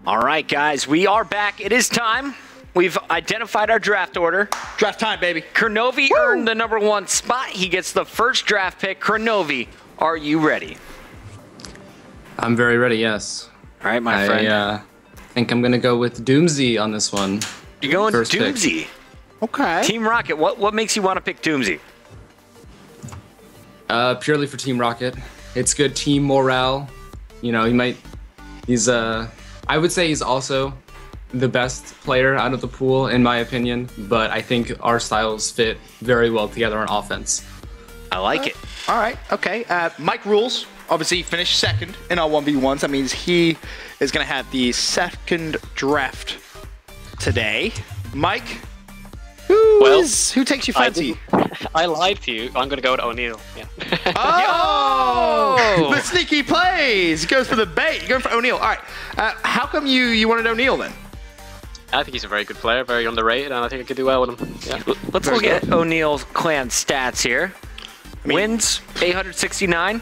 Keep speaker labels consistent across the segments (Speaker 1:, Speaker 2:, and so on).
Speaker 1: All right, guys, we are back. It is time. We've identified our draft order.
Speaker 2: Draft time, baby.
Speaker 1: Kronovi earned the #1 spot. He gets the first draft pick. Kronovi, are you ready?
Speaker 3: I'm very ready, yes.
Speaker 1: All right, my friend.
Speaker 3: I think I'm going to go with Doomsy on this one.
Speaker 1: You're going
Speaker 3: First
Speaker 1: Doomsy.
Speaker 2: Okay.
Speaker 1: Team Rocket, what makes you want to pick Doomsy?
Speaker 3: Purely for Team Rocket. It's good team morale. You know, I would say he's also the best player out of the pool, in my opinion, but I think our styles fit very well together on offense.
Speaker 1: I like it.
Speaker 2: All right, okay. Mike Rules, obviously finished second in our 1v1s. That means he is going to have the second draft today. Mike, who takes your fancy?
Speaker 4: I lied to you. I'm going to go with O'Neal. Yeah.
Speaker 2: Oh! The sneaky plays! Goes for the bait. You're going for O'Neal. All right. How come you wanted O'Neal then?
Speaker 4: I think he's a very good player, very underrated, and I think I could do well with him. Yeah.
Speaker 1: Let's look at O'Neal's clan stats here. Wins, 869.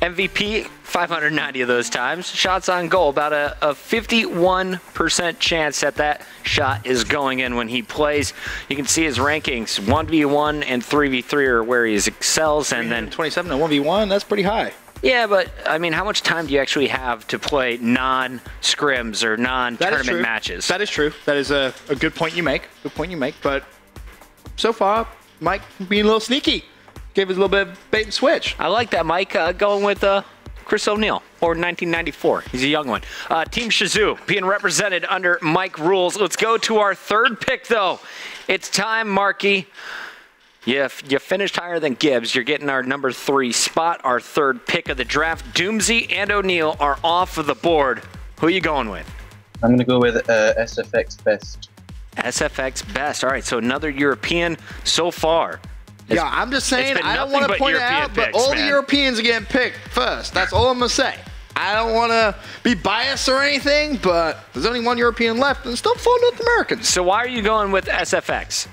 Speaker 1: MVP, 590 of those times. Shots on goal, about a 51% chance that shot is going in when he plays. You can see his rankings, 1v1 and 3v3 are where he excels. And then
Speaker 2: 27 and 1v1, that's pretty high.
Speaker 1: Yeah, but I mean, how much time do you actually have to play non-scrims or non-tournament matches?
Speaker 2: That is true. That is a good point you make. Good point you make. But so far, Mike being a little sneaky. Gave us a little bit of bait and switch.
Speaker 1: I like that, Mike. Going with Chris O'Neal, or 1994. He's a young one. Team Shazoo being represented under Mike Rules. Let's go to our third pick, though. It's time, Marky. You finished higher than Gibbs. You're getting our #3 spot, our third pick of the draft. Doomsy and O'Neal are off of the board. Who are you going with?
Speaker 5: I'm going to go with SFX Best.
Speaker 1: SFX Best. All right, so another European so far.
Speaker 2: Yeah, I'm just saying, I don't want to point it out, but all the Europeans are getting picked first. That's all I'm going to say. I don't want to be biased or anything, but there's only one European left, and it's still 4 North Americans.
Speaker 1: So why are you going with SFX?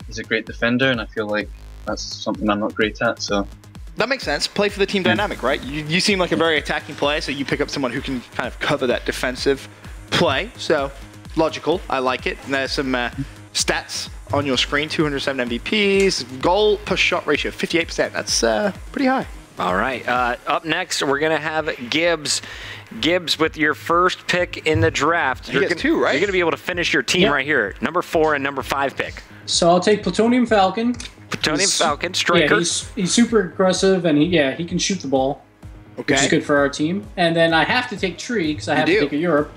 Speaker 5: He's a great defender, and I feel like that's something I'm not great at, so...
Speaker 2: That makes sense. Play for the team dynamic, right? You seem like a very attacking player, so you pick up someone who can kind of cover that defensive play. So, logical. I like it. And there's some stats on your screen. 207 MVPs. Goal per shot ratio, 58%. That's pretty high.
Speaker 1: All right. Up next, we're going to have Gibbs. Gibbs, with your first pick in the draft.
Speaker 2: You get 2, right?
Speaker 1: You're going to be able to finish your team right here. #4 and #5 pick.
Speaker 6: So I'll take Plutonium Falcon.
Speaker 1: Plutonium Falcon, striker.
Speaker 6: Yeah, he's super aggressive, and he can shoot the ball, which is good for our team. And then I have to take Tree, because I have to take a Europe.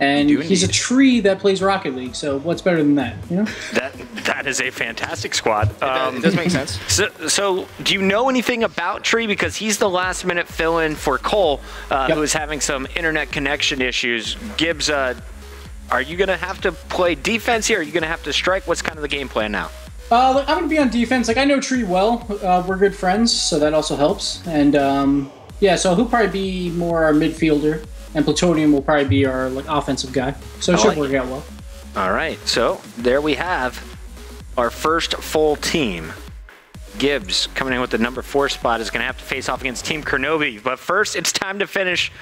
Speaker 6: And he's a Tree that plays Rocket League, so what's better than that, you know?
Speaker 1: That is a fantastic squad.
Speaker 2: It does make sense.
Speaker 1: So do you know anything about Tree? Because he's the last-minute fill-in for Cole, who is having some internet connection issues. Gibbs, are you going to have to play defense here? Are you going to have to strike? What's kind of the game plan now?
Speaker 6: I'm going to be on defense. Like, I know Tree well. We're good friends, so that also helps. And, yeah, so he'll probably be more our midfielder, and Plutonium will probably be our offensive guy. So it should work out well.
Speaker 1: All right, so there we have our first full team. Gibbs, coming in with the #4 spot, is going to have to face off against Team Kronovi. But first, it's time to finish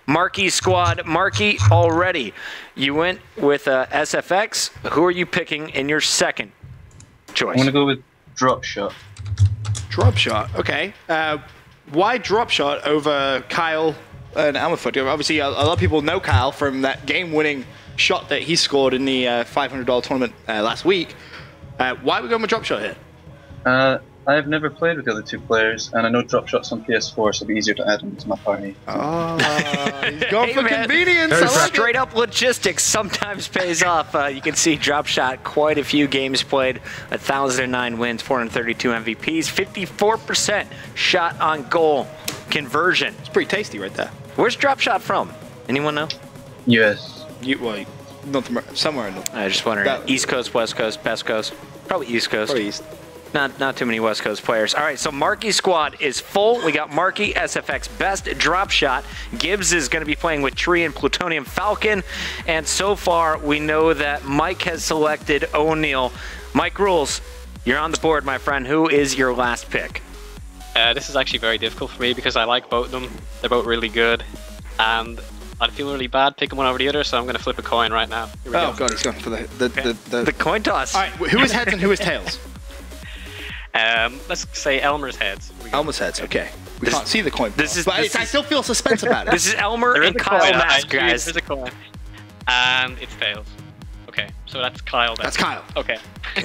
Speaker 1: Marky's squad. Marky, already, you went with SFX. Who are you picking in your second choice?
Speaker 5: I'm going to go with Drop Shot.
Speaker 2: Drop Shot, okay. Why Drop Shot over Kyle and Almafoot? Obviously, a lot of people know Kyle from that game-winning shot that he scored in the $500 tournament last week. Why are we going with Drop Shot here?
Speaker 5: I've never played with the other 2 players, and I know Drop Shot's on PS4, so it'll be easier to add him to my party.
Speaker 2: Oh, he's going for convenience.
Speaker 1: Straight up logistics sometimes pays off. You can see Drop Shot, quite a few games played, 1,009 wins, 432 MVPs, 54% shot on goal conversion.
Speaker 2: It's pretty tasty right there.
Speaker 1: Where's Drop Shot from? Anyone know?
Speaker 5: US.
Speaker 2: North America, somewhere in
Speaker 1: I just wondering. East Coast, West Coast, Best Coast? Probably East Coast.
Speaker 2: Probably East.
Speaker 1: Not too many West Coast players. All right, so Marky's squad is full. We got Marky, SFX Best, Drop Shot. Gibbs is going to be playing with Tree and Plutonium Falcon. And so far, we know that Mike has selected O'Neal. Mike Rules, you're on the board, my friend. Who is your last pick?
Speaker 4: This is actually very difficult for me because I like both of them. They're both really good. And I'd feel really bad picking one over the other, so I'm going to flip a coin right now. Here we
Speaker 2: Oh
Speaker 4: go.
Speaker 2: god, he's going for
Speaker 1: The coin toss.
Speaker 2: All right, who is heads and who is tails?
Speaker 4: Let's say Elmer's heads. Here we go.
Speaker 2: Elmer's heads. Okay. We can't see the coin.
Speaker 1: this is-
Speaker 2: but
Speaker 1: this
Speaker 2: I
Speaker 1: is-
Speaker 2: still feel suspense about it.
Speaker 1: This is Elmer
Speaker 4: There is
Speaker 1: and
Speaker 4: a
Speaker 1: Kyle
Speaker 4: coin.
Speaker 1: Mask,
Speaker 4: I-
Speaker 1: guys.
Speaker 4: There's a coin. And it's tails. Okay, so that's Kyle then.
Speaker 2: That's Kyle.
Speaker 4: Okay.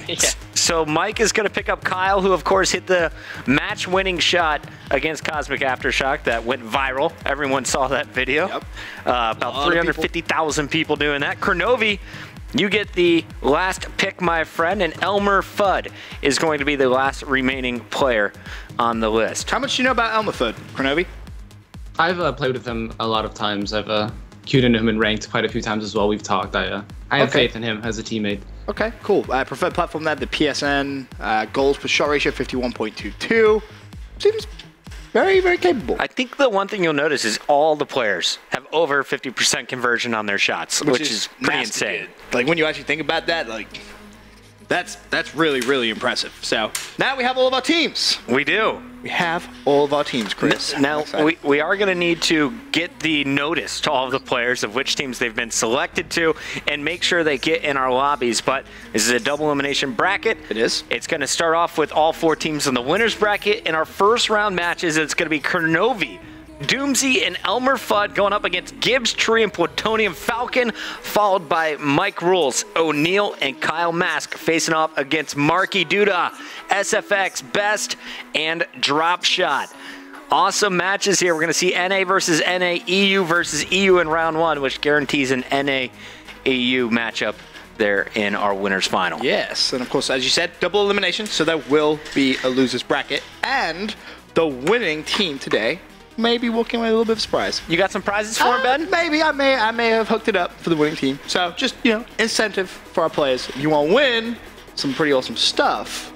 Speaker 4: Yeah.
Speaker 1: So Mike is going to pick up Kyle, who of course hit the match-winning shot against Cosmic Aftershock that went viral. Everyone saw that video.
Speaker 2: Yep.
Speaker 1: About 350,000 people doing that. Kronovi, you get the last pick, my friend, and Elmer Fudd is going to be the last remaining player on the list.
Speaker 2: How much do you know about Elmer Fudd, Kronovi?
Speaker 3: I've played with him a lot of times. I've queued into him and ranked quite a few times as well. We've talked. I have
Speaker 2: Okay.
Speaker 3: faith in him as a teammate.
Speaker 2: Okay, cool. Preferred platform there, the PSN. Goals per shot ratio, 51.22. Seems very, very capable.
Speaker 1: I think the one thing you'll notice is all the players have over 50% conversion on their shots, which is pretty
Speaker 2: nasty
Speaker 1: insane.
Speaker 2: good. Like when you actually think about that, like that's really, really impressive. So now we have all of our teams.
Speaker 1: We do.
Speaker 2: We have all of our teams, Chris.
Speaker 1: Now, we are going to need to get the notice to all of the players of which teams they've been selected to and make sure they get in our lobbies. But this is a double elimination bracket.
Speaker 2: It is.
Speaker 1: It's going to start off with all 4 teams in the winner's bracket. In our first round matches, it's going to be Kronovi, Doomsy, and Elmer Fudd going up against Gibbs, Tree, and Plutonium Falcon, followed by Mike Rules, O'Neal, and Kyle Mask facing off against Marky Duda, SFX, Best, and Drop Shot. Awesome matches here. We're going to see NA versus NA, EU versus EU in round 1, which guarantees an NA-EU matchup there in our winner's final.
Speaker 2: Yes, and of course, as you said, double elimination, so there will be a loser's bracket, and the winning team today may be walking away with a little bit of a surprise.
Speaker 1: You got some prizes for him, Ben?
Speaker 2: Maybe I may have hooked it up for the winning team. So just incentive for our players. If you want to win some pretty awesome stuff,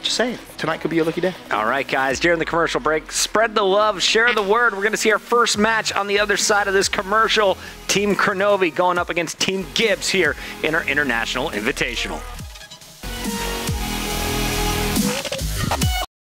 Speaker 2: just saying, tonight could be your lucky day.
Speaker 1: All right, guys, during the commercial break, spread the love, share the word. We're going to see our first match on the other side of this commercial. Team Kronovi going up against Team Gibbs here in our International Invitational.